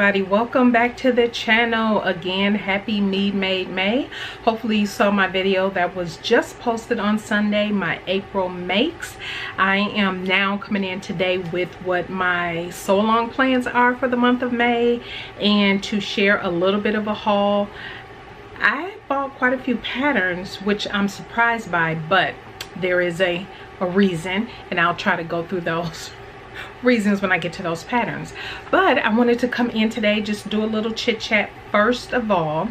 everybody, welcome back to the channel again. Happy Me Made May. Hopefully you saw my video that was just posted on Sunday, my April makes. I am now coming in today with what my sew along plans are for the month of May and to share a little bit of a haul. I bought quite a few patterns, which I'm surprised by, but there is a reason, and I'll try to go through those reasons when I get to those patterns. But I wanted to come in today, just do a little chit chat. First of all,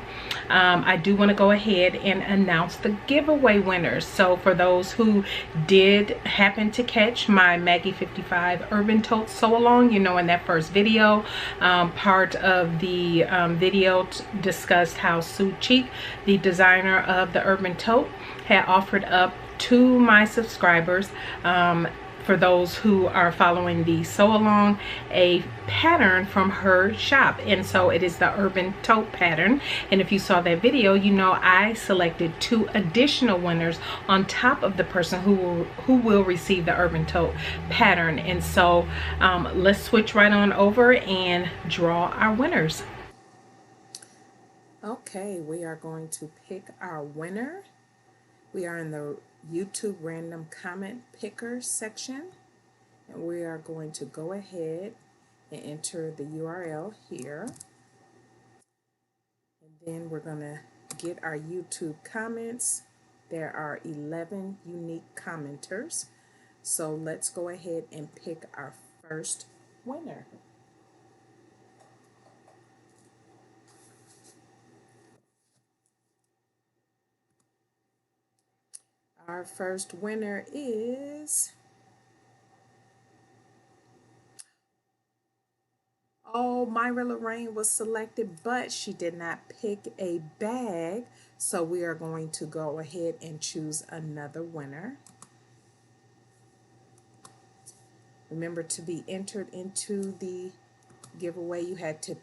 I do want to go ahead and announce the giveaway winners. So for those who did happen to catch my Maggie 55 Urban Tote sew along, you know, in that first video, part of the video discussed how Sue Cheek, the designer of the Urban Tote, had offered up to my subscribers, for those who are following the sew along, a pattern from her shop. And so it is the Urban Tote pattern, and if you saw that video, you know I selected 2 additional winners on top of the person who will receive the Urban Tote pattern. And so let's switch right on over and draw our winners. Okay, we are going to pick our winner. We are in the YouTube random comment picker section, and we are going to go ahead and enter the URL here, and then we're going to get our YouTube comments. There are 11 unique commenters, so let's go ahead and pick our first winner. Our first winner is, oh, Myra Lorraine was selected, but she did not pick a bag. So we are going to go ahead and choose another winner. Remember, to be entered into the giveaway, you had to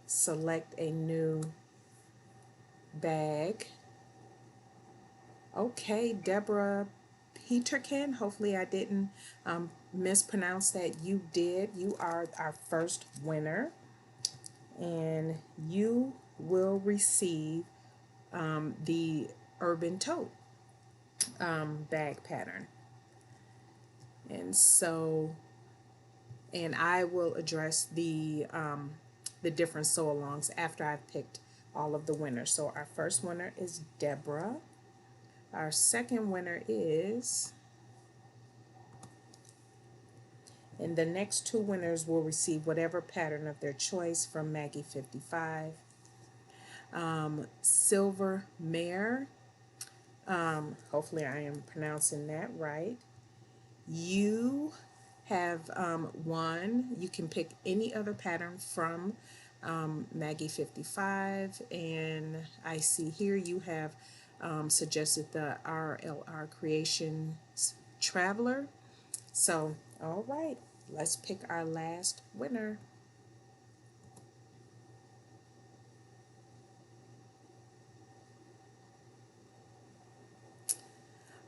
select a new bag. Okay, Deborah Peterkin, hopefully I didn't mispronounce that. You did. You are our first winner, and you will receive the Urban Tote bag pattern. And so, and I will address the different sew-alongs after I've picked all of the winners. So our first winner is Deborah. Our second winner is, and the next 2 winners will receive whatever pattern of their choice from Maggie 55. Silver Mare, hopefully I am pronouncing that right. You have won. You can pick any other pattern from Maggie 55, and I see here you have suggested the RLR Creations Traveler. So, all right, let's pick our last winner.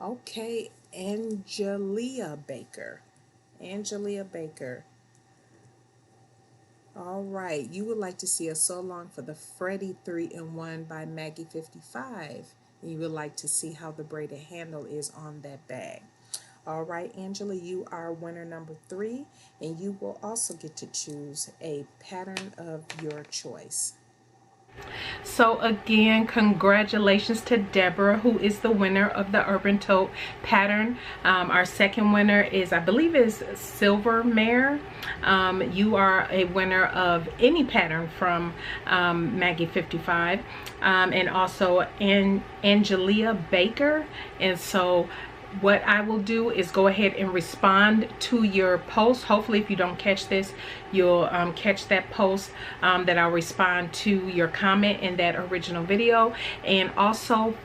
Okay, Angelia Baker. Angelia Baker. All right, you would like to see a sew along for the Freddie 3-in-1 by Maggie 55. You would like to see how the braided handle is on that bag. All right, Angela, you are winner number 3, and you will also get to choose a pattern of your choice. So again, congratulations to Deborah, who is the winner of the Urban Tote pattern. Our second winner is, I believe, is Silver Mare. You are a winner of any pattern from Maggie 55, and also Angelia Baker. And so what I will do is go ahead and respond to your post. Hopefully, if you don't catch this, you'll catch that post that I'll respond to your comment in that original video. And also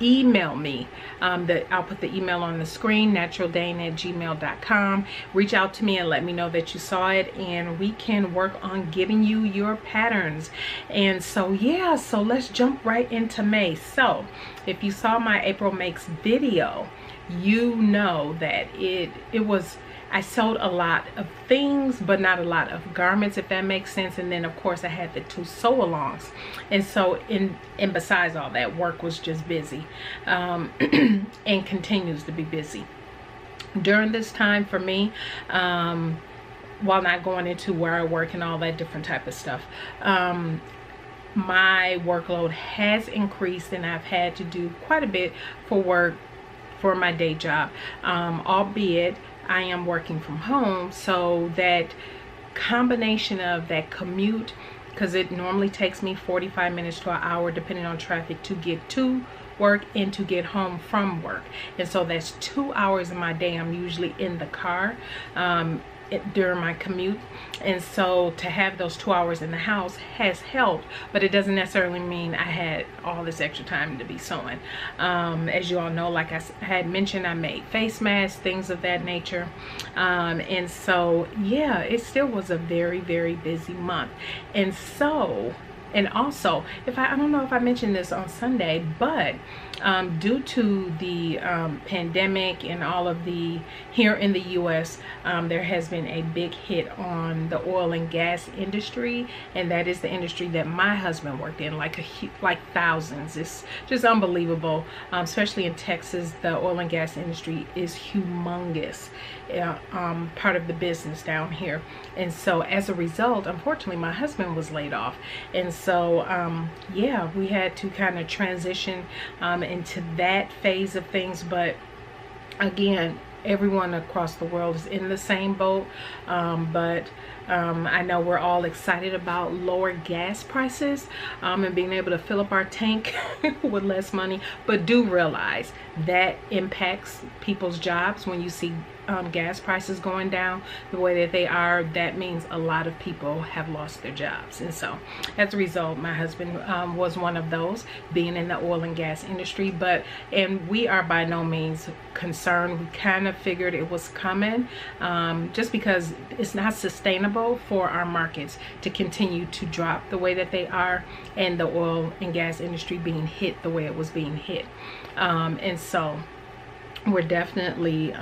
email me. I'll put the email on the screen, naturaldane@gmail.com. Reach out to me and let me know that you saw it, and we can work on getting you your patterns. And so yeah, so let's jump right into May. So if you saw my April makes video, you know that it was I sold a lot of things, but not a lot of garments, if that makes sense. And then of course I had the 2 sew-alongs, and so and besides all that, work was just busy, and continues to be busy during this time for me, while not going into where I work and all that different type of stuff. My workload has increased, and I've had to do quite a bit for work for my day job, albeit I am working from home. So that combination of that commute, because it normally takes me 45 minutes to an hour depending on traffic to get to work and to get home from work, and so that's 2 hours of my day I'm usually in the car during my commute. And so to have those 2 hours in the house has helped, but it doesn't necessarily mean I had all this extra time to be sewing. As you all know, like I had mentioned, I made face masks, things of that nature, and so yeah, it still was a very, very busy month. And so, and also, I don't know if I mentioned this on Sunday, but due to the pandemic and all of the, here in the US, there has been a big hit on the oil and gas industry, and that is the industry that my husband worked in, like thousands. It's just unbelievable, especially in Texas. The oil and gas industry is humongous, part of the business down here. And so as a result, unfortunately, my husband was laid off, and so yeah, we had to kind of transition into that phase of things. But again, everyone across the world is in the same boat, but I know we're all excited about lower gas prices, and being able to fill up our tank with less money, but do realize that impacts people's jobs. When you see gas prices going down the way that they are, that means a lot of people have lost their jobs. And so as a result, my husband was one of those, being in the oil and gas industry. And we are by no means concerned. We kind of figured it was coming, just because it's not sustainable for our markets to continue to drop the way that they are, and the oil and gas industry being hit the way it was being hit. And so we're definitely,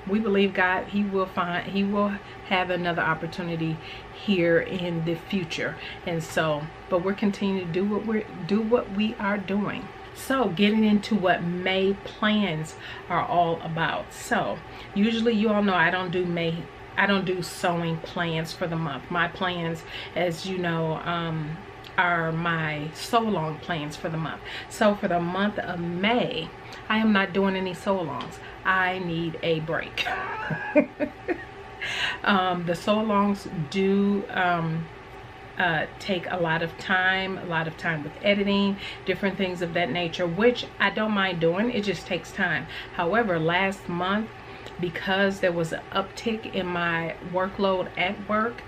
we believe God, he will have another opportunity here in the future. And so, but we're continuing to do what we are doing. So getting into what May plans are all about. So usually, you all know, I don't do sewing plans for the month. My plans, as you know, are my sew-along plans for the month. So for the month of May, I am not doing any sew-alongs. I need a break. The sew-alongs do take a lot of time with editing, different things of that nature, which I don't mind doing. It just takes time. However, last month, because there was an uptick in my workload at work,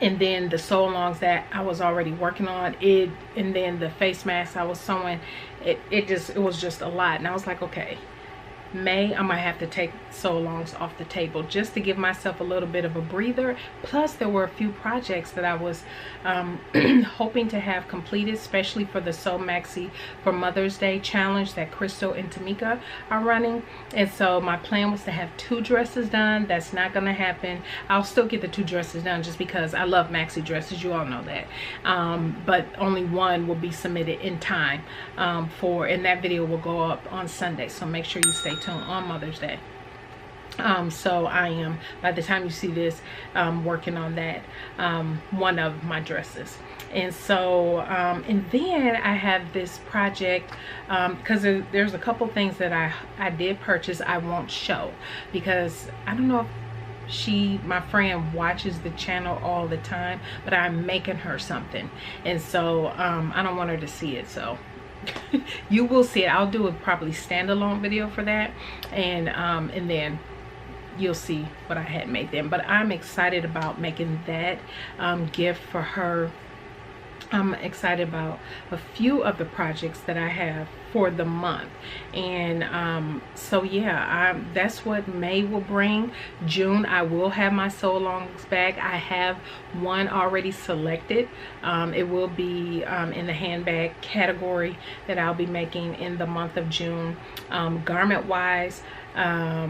and then the sew-alongs that I was already working on, and then the face masks I was sewing, it was just a lot. And I was like, okay, May, I might have to take sew-alongs off the table just to give myself a little bit of a breather. Plus, there were a few projects that I was hoping to have completed, especially for the Sew Maxi for Mother's Day challenge that Crystal and Tamika are running. And so my plan was to have 2 dresses done. That's not going to happen. I'll still get the 2 dresses done just because I love maxi dresses. You all know that. But only one will be submitted in time and that video will go up on Sunday. So make sure you stay tuned on Mother's Day. So I am, by the time you see this, working on that, one of my dresses. And so and then I have this project, because there's a couple things that I did purchase I won't show, because I don't know if my friend watches the channel all the time, but I'm making her something, and so I don't want her to see it. So you will see it. I'll do a probably standalone video for that, and then you'll see what I had made then. But I'm excited about making that gift for her I'm excited about a few of the projects that I have for the month. And so yeah, that's what May will bring. June, I will have my sew-alongs bag. I have one already selected. It will be in the handbag category that I'll be making in the month of June. Garment wise, I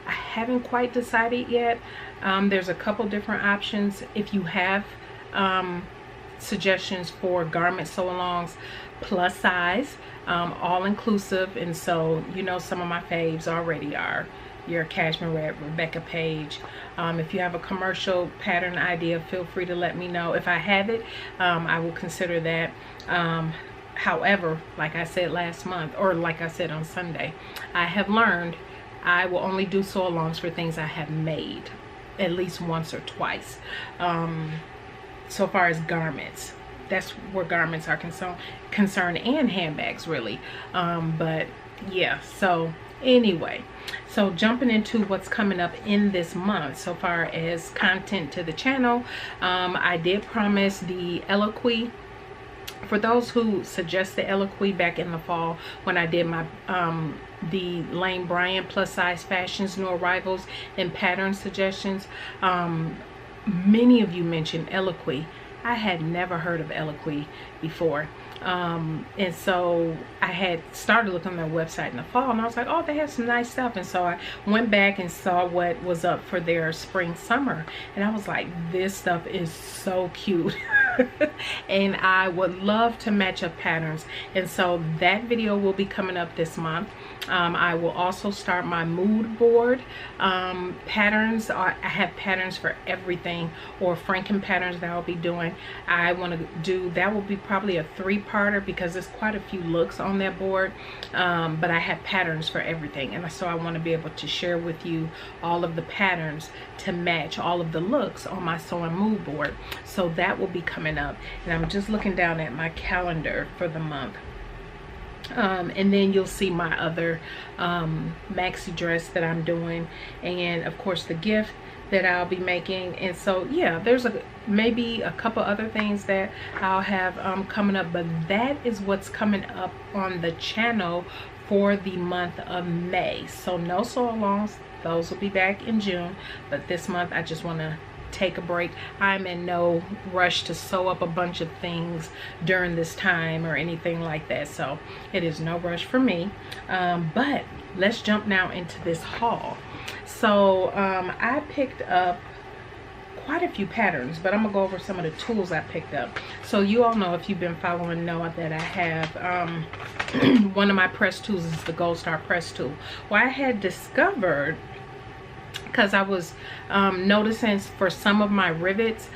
haven't quite decided yet. There's a couple different options. If you have suggestions for garment sew-alongs, plus size, all inclusive, and so you know some of my faves already are your Cashmere Red, Rebecca Page. If you have a commercial pattern idea, feel free to let me know. If I have it, I will consider that. However, like I said last month, or like I said on Sunday, I have learned I will only do sew-alongs for things I have made at least once or twice. So far as garments, that's where garments are concerned, and handbags really. But yeah, so anyway, so jumping into what's coming up in this month so far as content to the channel, I did promise the Eloquy. For those who suggested Eloquy back in the fall when I did my the Lane Bryant plus size fashions, new arrivals and pattern suggestions, many of you mentioned Eloquy. I had never heard of Eloquy before. And so I had started looking on their website in the fall, and I was like, oh, they have some nice stuff. And so I went back and saw what was up for their spring summer, and I was like, this stuff is so cute. And I would love to match up patterns, and so that video will be coming up this month. I will also start my mood board patterns. I have patterns for everything, or Franken patterns that I'll be doing. I want to do, that will be probably a 3-parter because there's quite a few looks on that board, but I have patterns for everything, and so I want to be able to share with you all of the patterns to match all of the looks on my sewing mood board. So that will be coming up, and I'm just looking down at my calendar for the month. And then you'll see my other maxi dress that I'm doing, and of course the gift that I'll be making. And so yeah, there's maybe a couple other things that I'll have coming up, but that is what's coming up on the channel for the month of May. So no sew-alongs, those will be back in June, but this month I just want to take a break. I'm in no rush to sew up a bunch of things during this time or anything like that, so it is no rush for me. But let's jump now into this haul. So I picked up quite a few patterns, but I'm gonna go over some of the tools I picked up. So you all know, if you've been following, know that I have one of my press tools is the Gold Star press tool. Well, I had discovered, because I was noticing for some of my rivets,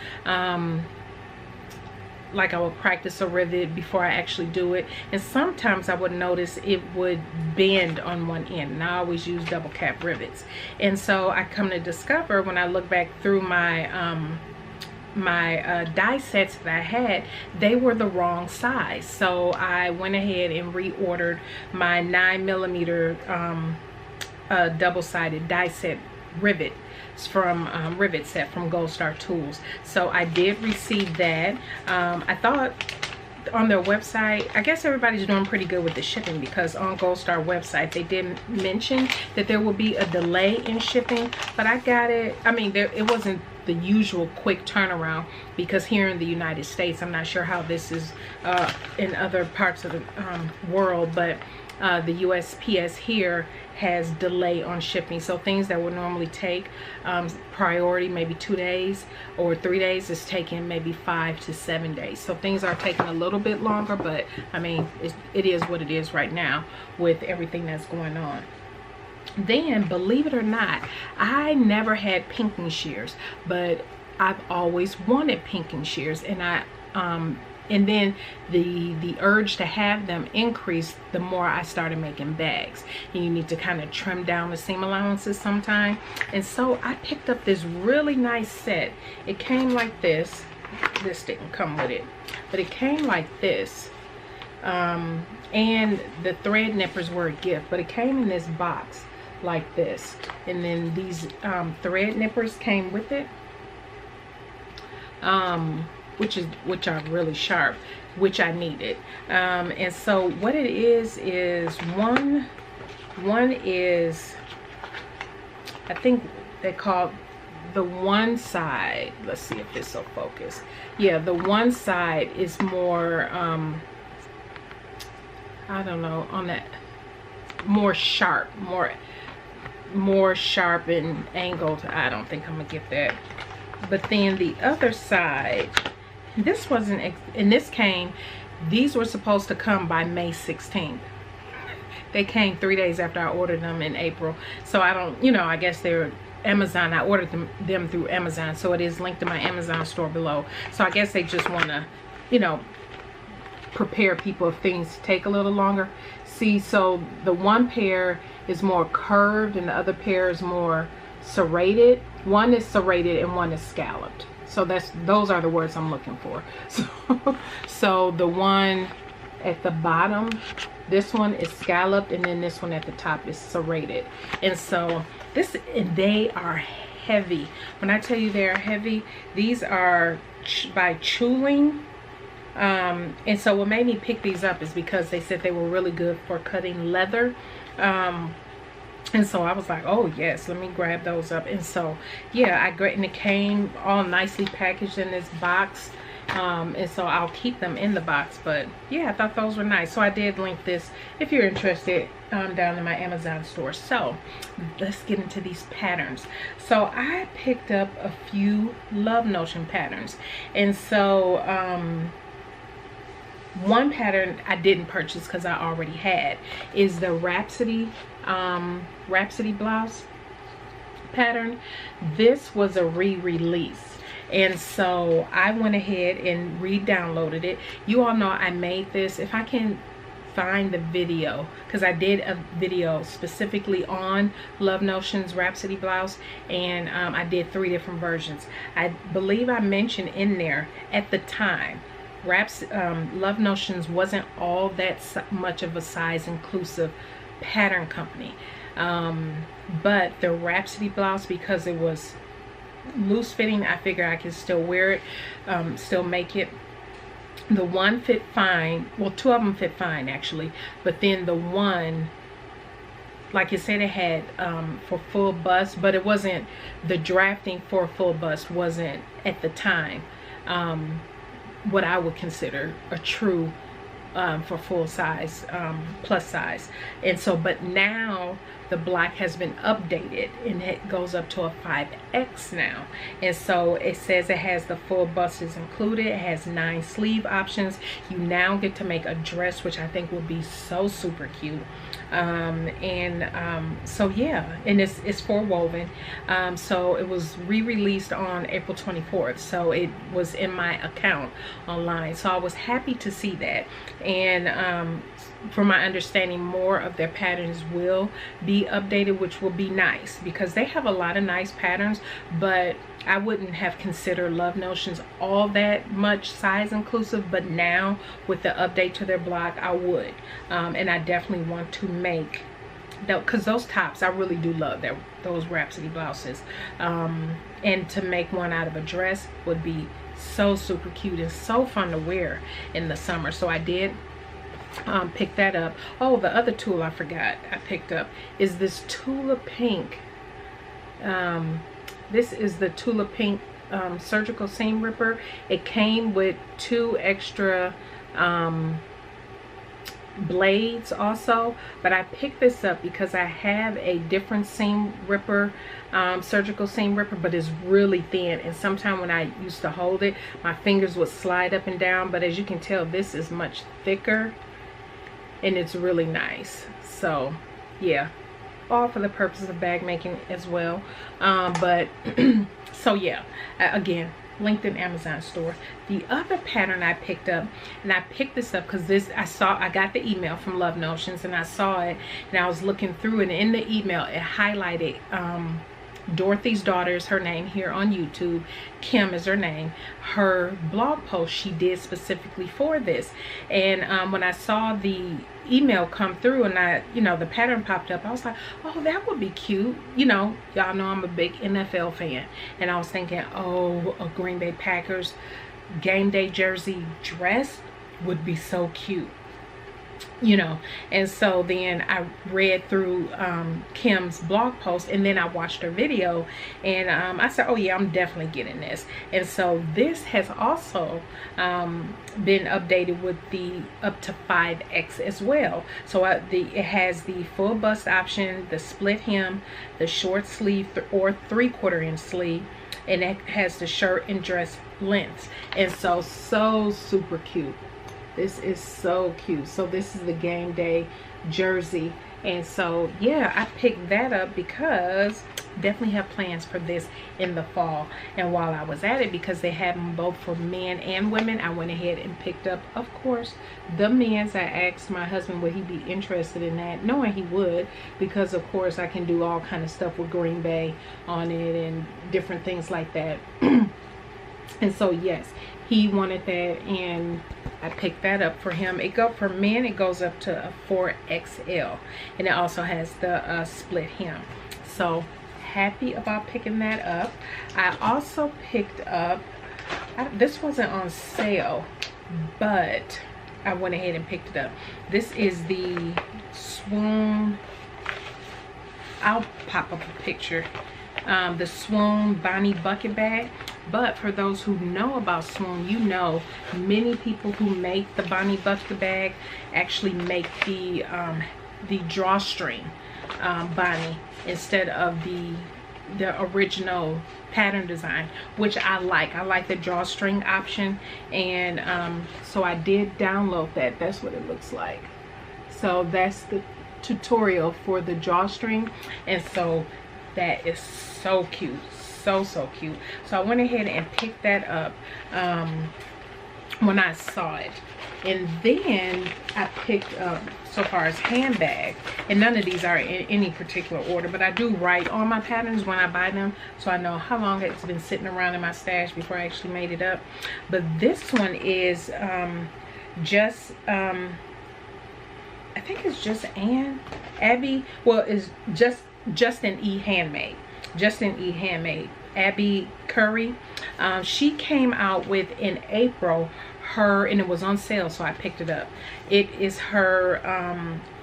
like I would practice a rivet before I actually do it, and sometimes I would notice it would bend on one end, and I always use double cap rivets. And so I come to discover, when I look back through my die sets that I had, they were the wrong size. So I went ahead and reordered my 9mm double-sided die set rivet from rivet set from Gold Star Tools. So I did receive that. I thought on their website, I guess everybody's doing pretty good with the shipping, because on Gold Star website they did mention that there will be a delay in shipping, but I got it. I mean, it wasn't the usual quick turnaround, because here in the United States, I'm not sure how this is in other parts of the world, but the USPS here has delay on shipping. So things that would normally take priority maybe 2 days or 3 days is taking maybe 5 to 7 days. So things are taking a little bit longer, but I mean, it is what it is right now with everything that's going on. Then, believe it or not, I never had pinking shears, but I've always wanted pinking shears, and then the urge to have them increased the more I started making bags, and you need to kind of trim down the seam allowances sometime. And so I picked up this really nice set. It came like this. This didn't come with it, but it came like this, and the thread nippers were a gift, but it came in this box like this, and then these thread nippers came with it. which are really sharp, which I needed. And so what it is one is, I think they call the one side, let's see if this will focus. Yeah, the one side is more I don't know, on that more sharp, more sharp and angled. I don't think I'm gonna get that. But then the other side, this wasn't, and this came, these were supposed to come by May 16th. They came 3 days after I ordered them in April. So I don't, you know, I guess they're Amazon. I ordered them through Amazon, so it is linked to my Amazon store below. So I guess they just want to, you know, prepare people if things take a little longer. See, so the one pair is more curved and the other pair is more serrated. One is serrated and one is scalloped. So those are the words I'm looking for. So the one at the bottom, this one is scalloped, and then this one at the top is serrated. And so and they are heavy. When I tell you they are heavy, these are by Chuling. And so what made me pick these up is because they said they were really good for cutting leather. And so I was like, oh yes, let me grab those up. And so yeah, and it came all nicely packaged in this box. And so I'll keep them in the box. But yeah, I thought those were nice. So I did link this if you're interested down in my Amazon store. So let's get into these patterns. So I picked up a few Love Notion patterns. And so one pattern I didn't purchase because I already had is the Rhapsody blouse pattern. This was a re-release, and so I went ahead and re-downloaded it. You all know I made this. If I can find the video, because I did a video specifically on Love Notion's Rhapsody blouse, and I did 3 different versions. I believe I mentioned in there at the time, Love Notions wasn't all that much of a size inclusive pattern company, but the Rhapsody blouse, because it was loose fitting, I figure I can still wear it, still make it. The one fit fine, well, 2 of them fit fine actually, but then the one, like I said, it had for full bust, but it wasn't, the drafting for full bust wasn't at the time what I would consider a true for full size, plus size. And so, but now the black has been updated and it goes up to a 5X now. And so it says it has the full bust is included. It has 9 sleeve options. You now get to make a dress, which I think will be so super cute. So yeah, and it's 4 woven. So it was re-released on April 24th. So it was in my account online. So I was happy to see that. And from my understanding, more of their patterns will be updated, which will be nice because they have a lot of nice patterns, but I wouldn't have considered Love Notions all that much size inclusive, but now with the update to their block, I would. And I definitely want to make, because those tops, I really do love those Rhapsody blouses. And to make one out of a dress would be so super cute and so fun to wear in the summer. So I did pick that up. Oh, the other tool I forgot I picked up is this Tula Pink. This is the Tula Pink surgical seam ripper. It came with 2 extra blades also, but I picked this up because I have a different seam ripper, surgical seam ripper, but it's really thin, and sometimes when I used to hold it, my fingers would slide up and down. But as you can tell, this is much thicker and it's really nice. So yeah, all for the purpose of bag making as well. But so yeah, again, linked in Amazon store. The other pattern I picked up, and I picked this up because I got the email from Love Notions and I saw it and I was looking through it, and in the email it highlighted Dorothy's daughter is her name here on YouTube. Kim is her name. Her blog post she did specifically for this. And when I saw the email come through and the pattern popped up, I was like, oh, that would be cute. Y'all know I'm a big NFL fan, and I was thinking, oh, a Green Bay Packers game day jersey dress would be so cute, you know. And so then I read through Kim's blog post, and then I watched her video, and I said, oh yeah, I'm definitely getting this. And so this has also been updated with the up to 5X as well. So it has the full bust option, the split hem, the short sleeve or 3/4 inch sleeve, and it has the shirt and dress lengths. And so super cute. This is so cute. So this is the game day jersey. And so yeah, I picked that up because definitely have plans for this in the fall. And while I was at it, because they have them both for men and women, I went ahead and picked up, of course, the men's. I asked my husband would he be interested in that, knowing he would, because of course I can do all kind of stuff with Green Bay on it and different things like that. And so yes, he wanted that, and I picked that up for him. For men, it goes up to a 4XL, and it also has the split hem. So happy about picking that up. I also picked up, this wasn't on sale, but I went ahead and picked it up. This is the Swoon, I'll pop up a picture, the Swoon Bonnie bucket bag. But for those who know about Swoon, you know many people who make the Bonnie bucket bag actually make the drawstring Bonnie instead of the original pattern design, which I like. I like the drawstring option, and so I did download that. That's what it looks like. So that's the tutorial for the drawstring, and so that is so cute. So cute. So I went ahead and picked that up when I saw it. And then I picked up, so far as handbag, and none of these are in any particular order, but I do write on my patterns when I buy them, so I know how long it's been sitting around in my stash before I actually made it up. But this one is just I think it's just Abby, well, it's Justin E. Handmade. Justin E. Handmade, Abby Curry. She came out with in April and it was on sale, so I picked it up. It is her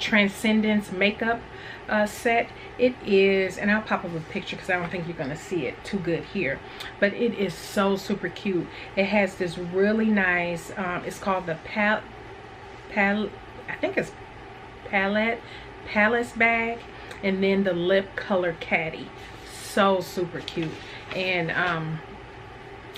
Transcendence makeup set. It is, and I'll pop up a picture because I don't think you're going to see it too good here, but it is so super cute. It has this really nice, it's called the I think it's Palace bag, and then the lip color caddy. So super cute. And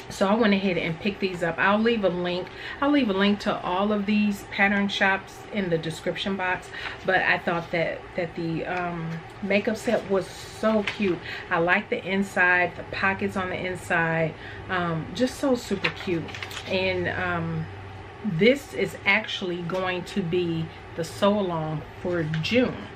so I went ahead and picked these up. I'll leave a link to all of these pattern shops in the description box, but I thought that the makeup set was so cute. I like the inside, the pockets on the inside, just so super cute. And this is actually going to be the sew along for June.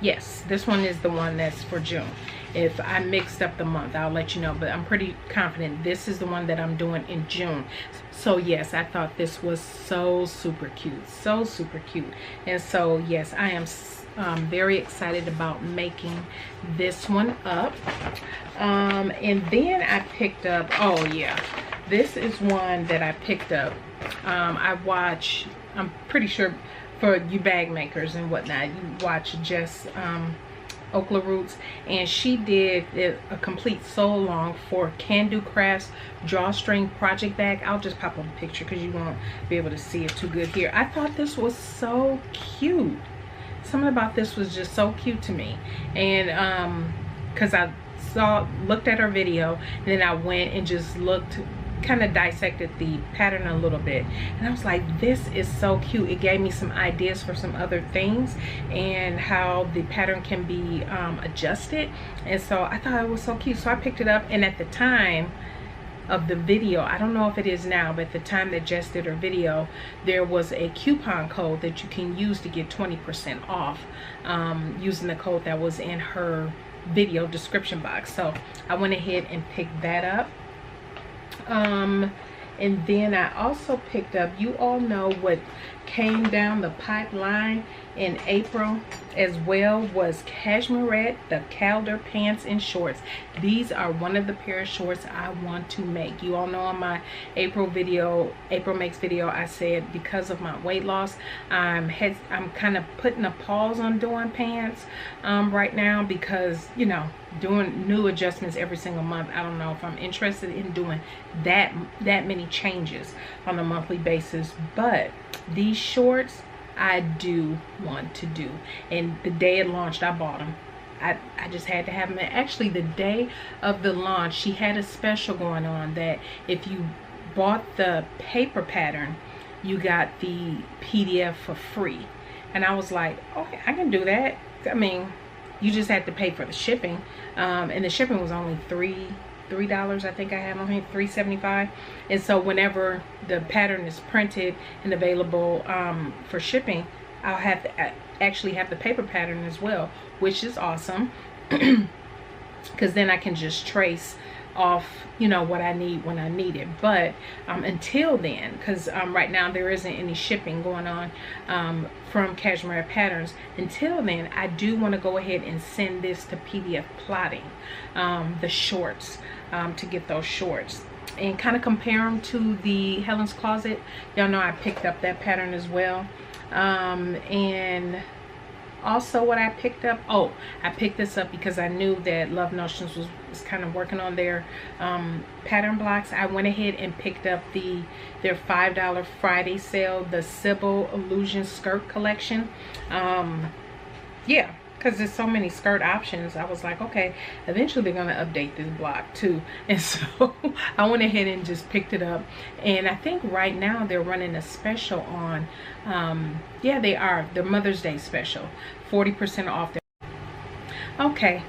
Yes, this one is the one that's for June. If I mixed up the month, I'll let you know, but I'm pretty confident this is the one that I'm doing in June. So yes, I thought this was so super cute, so super cute. And so yes, I am very excited about making this one up. And then I picked up, oh yeah, this is one that I picked up. I'm pretty sure for you bag makers and whatnot, you watch Jess Okla Roots, and she did a complete sew along for Can Do Crafts drawstring project bag. I'll just pop up a picture because you won't be able to see it too good here. I thought this was so cute. Something about this was just so cute to me, and because I looked at her video, and then I went and just kind of dissected the pattern a little bit, and I was like, this is so cute. It gave me some ideas for some other things and how the pattern can be adjusted, and so I thought it was so cute. So I picked it up, and at the time of the video, I don't know if it is now, but at the time that Jess did her video, there was a coupon code that you can use to get 20% off using the code that was in her video description box. So I went ahead and picked that up. And then I also picked up, you all know what came down the pipeline in April as well was cashmerette, the Calder pants and shorts. These are one of the pair of shorts I want to make. You all know on my April makes video, I said because of my weight loss, I'm kind of putting a pause on doing pants right now, because you know, doing new adjustments every single month, I don't know if I'm interested in doing that many changes on a monthly basis. But these shorts I do want to do, and the day it launched I bought them. I just had to have them. Actually, the day of the launch she had a special going on that if you bought the paper pattern you got the PDF for free, and I was like, okay, I can do that. I mean, you just had to pay for the shipping, and the shipping was only $3 I think I have on here, $3.75. And so whenever the pattern is printed and available for shipping, I'll have to actually have the paper pattern as well, which is awesome, because then I can just trace off, you know, what I need when I need it. But until then, because right now there isn't any shipping going on from Cashmere Patterns, until then I do want to go ahead and send this to PDF Plotting, the shorts, to get those shorts and kind of compare them to the Helen's Closet. Y'all know I picked up that pattern as well. And also what I picked up, oh, I picked this up because I knew that Love Notions was kind of working on their pattern blocks. I went ahead and picked up their $5 Friday sale, the Sybil Illusion skirt collection. Yeah, because there's so many skirt options. I was like, okay, eventually they're going to update this block too. And so I went ahead and just picked it up. And I think right now they're running a special on, yeah, they are, the Mother's Day special, 40% off. Okay,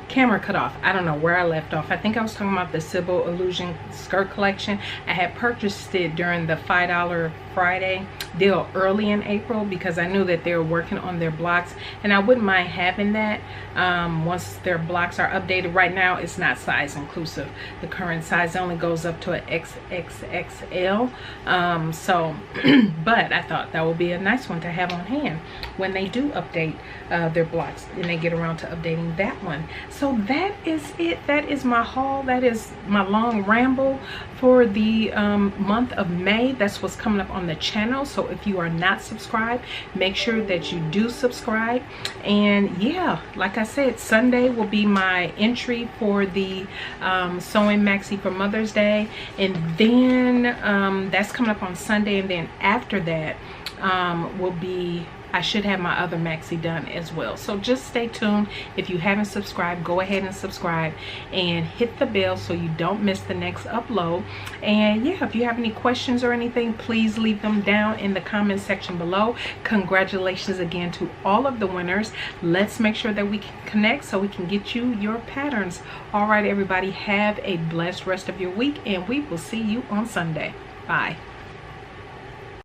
camera cut off. I don't know where I left off. I think I was talking about the Sybil Illusion skirt collection. I had purchased it during the $5 Friday deal early in April because I knew that they were working on their blocks, and I wouldn't mind having that once their blocks are updated. Right now it's not size inclusive. The current size only goes up to an XXXL. So but I thought that would be a nice one to have on hand when they do update their blocks and they get around to updating that one. So that is it. That is my haul. That is my long ramble for the month of May. That's what's coming up on the channel. So if you are not subscribed, make sure that you do subscribe. And yeah, like I said, Sunday will be my entry for the sewing maxi for Mother's Day, and then that's coming up on Sunday, and then after that will be, I should have my other maxi done as well. So just stay tuned. If you haven't subscribed, go ahead and subscribe and hit the bell so you don't miss the next upload. And yeah, if you have any questions or anything, please leave them down in the comment section below. Congratulations again to all of the winners. Let's make sure that we can connect so we can get you your patterns. All right, everybody, have a blessed rest of your week, and we will see you on Sunday. Bye.